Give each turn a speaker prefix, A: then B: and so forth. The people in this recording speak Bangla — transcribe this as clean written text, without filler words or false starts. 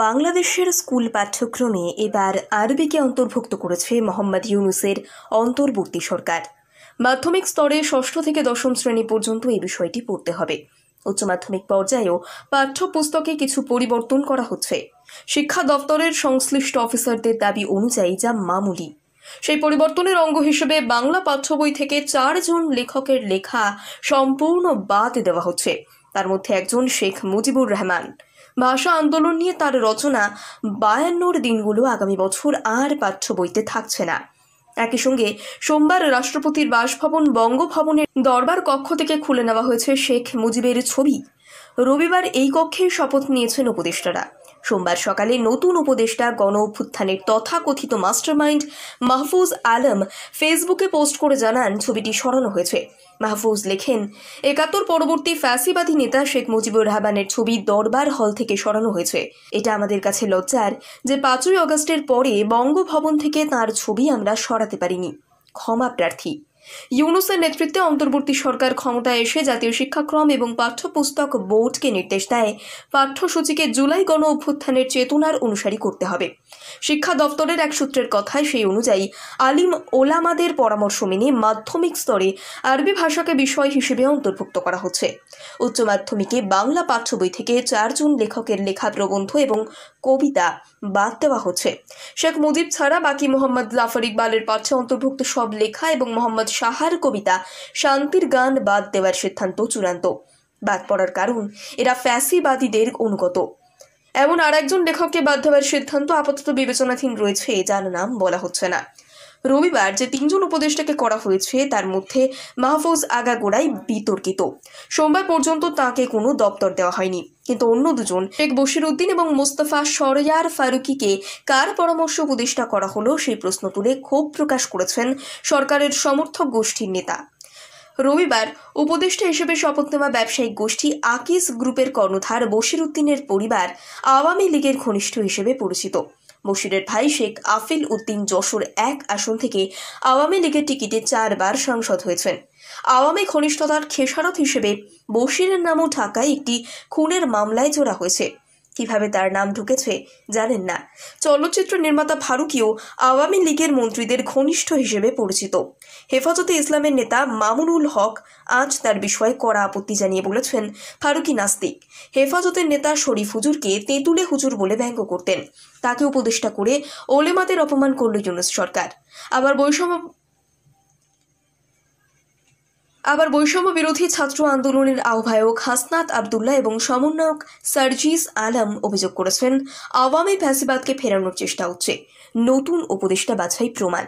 A: বাংলাদেশের স্কুল পাঠ্যক্রমে এবার আরবিকে অন্তর্ভুক্ত করেছে মোহাম্মদ ইউনূসের অন্তর্বর্তী সরকার। মাধ্যমিক স্তরে ষষ্ঠ থেকে দশম শ্রেণী পর্যন্ত এই বিষয়টি পড়তে হবে। উচ্চ মাধ্যমিক পর্যায়েও পাঠ্যপুস্তকে কিছু পরিবর্তন করা হচ্ছে। শিক্ষা দপ্তরের সংশ্লিষ্ট অফিসারদের দাবি অনুযায়ী যা মামুলি। সেই পরিবর্তনের অঙ্গ হিসেবে বাংলা পাঠ্য বই থেকে 4 জন লেখকের লেখা সম্পূর্ণ বাদ দেওয়া হচ্ছে। তার মধ্যে একজন শেখ মুজিবুর রহমান। ভাষা আন্দোলন নিয়ে তার রচনা 52 দিনগুলো আগামী বছর আর পাঠ্য বইতে থাকছে না। একই সঙ্গে সোমবার রাষ্ট্রপতির বাসভবন বঙ্গভবনের দরবার কক্ষ থেকে খুলে নেওয়া হয়েছে শেখ মুজিবের ছবি। রবিবার এই কক্ষে শপথ নিয়েছেন উপদেষ্টারা। সোমবার সকালে নতুন উপদেষ্টা গণ অভ্যুত্থানের তথাকথিত মাস্টারমাইন্ড মাহফুজ আলম ফেসবুকে পোস্ট করে জানান ছবিটি সরানো হয়েছে। মাহফুজ লেখেন, ৭১ পরবর্তী ফ্যাসিবাদী নেতা শেখ মুজিবুর রহমানের ছবি দরবার হল থেকে সরানো হয়েছে। এটা আমাদের কাছে লজ্জার যে ৫ই আগস্টের পরে বঙ্গভবন থেকে তার ছবি আমরা সরাতে পারিনি। ক্ষমা প্রার্থী। ইউনূসের নেতৃত্বে অন্তর্বর্তী সরকার ক্ষমতায় এসে জাতীয় শিক্ষাক্রম এবং পাঠ্যপুস্তক বোর্ডকে নির্দেশ দেয় পাঠ্যসূচিকে জুলাই গণ অভ্যুত্থানের চেতনার অনুসারী করতে হবে। শিক্ষা দপ্তরের এক সূত্রের কথায় সেই অনুযায়ী আলিম ওলামাদের পরামর্শ মেনে মাধ্যমিক স্তরে আরবি ভাষাকে বিষয় হিসেবে অন্তর্ভুক্ত করা হচ্ছে। উচ্চ মাধ্যমিকে বাংলা পাঠ্য বই থেকে 4 জন লেখকের লেখা প্রবন্ধ এবং কবিতা বাদ দেওয়া হচ্ছে। শেখ মুজিব ছাড়া বাকি মোহাম্মদ জাফর ইকবালের পাঠ্যে অন্তর্ভুক্ত সব লেখা এবং মোহাম্মদ সাহার কবিতা শান্তির গান বাদ দেওয়ার সিদ্ধান্ত চূড়ান্ত। বাদ পড়ার কারণ এরা ফ্যাসিবাদীদের অনুগত। এমন আর একজন লেখককে বাদ দেওয়ার সিদ্ধান্ত আপাতত বিবেচনাধীন রয়েছে, যার নাম বলা হচ্ছে না। রবিবার যে 3 জন উপদেষ্টাকে করা হয়েছে তার মধ্যে মাহফুজ আগাগোড়াই বিতর্কিত। সোমবার পর্যন্ত তাকে কোনো দপ্তর দেওয়া হয়নি, কিন্তু অন্য 2 জন শেখ বশিরউদ্দিন এবং মোস্তফা সরয়ার ফারুকিকে কার পরামর্শ উপদেষ্টা করা হলো সেই প্রশ্ন তুলে ক্ষোভ প্রকাশ করেছেন সরকারের সমর্থক গোষ্ঠীর নেতা। রবিবার উপদেষ্টা হিসেবে শপথ নেওয়া ব্যবসায়িক গোষ্ঠী আকিস গ্রুপের কর্ণধার বশিরউদ্দিনের পরিবার আওয়ামী লীগের ঘনিষ্ঠ হিসেবে পরিচিত। বশিরের ভাই শেখ আফিল উদ্দিন যশোর 1 আসন থেকে আওয়ামী লীগের টিকিটে 4 বার সাংসদ হয়েছেন। আওয়ামী ঘনিষ্ঠতার খেসারত হিসেবে বশিরের নামও ঢাকায় একটি খুনের মামলায় জড়া হয়েছে। কিভাবে তার নাম ঢুকেছে জানেন না। চলচ্চিত্র নির্মাতা ফারুকিও আওয়ামী লীগের মন্ত্রীদের ঘনিষ্ঠ হিসেবে পরিচিত। হেফাজতে ইসলামের নেতা মামুনুল হক আজ তার বিষয়ে কড়া আপত্তি জানিয়ে বলেছেন, ফারুকি নাস্তিক। হেফাজতের নেতা শরীফ হুজুরকে তেঁতুলে হুজুর বলে ব্যঙ্গ করতেন। তাকে উপদেষ্টা করে ওলেমাদের অপমান করল ইউনূস সরকার। আবার বৈষম্য বিরোধী ছাত্র আন্দোলনের আহ্বায়ক হাসনাত আবদুল্লাহ এবং সমন্বয়ক সার্জিস আলম অভিযোগ করেছেন, আওয়ামী ফ্যাসিবাদকে ফেরানোর চেষ্টা হচ্ছে। নতুন উপদেষ্টা বাছাই প্রমাণ।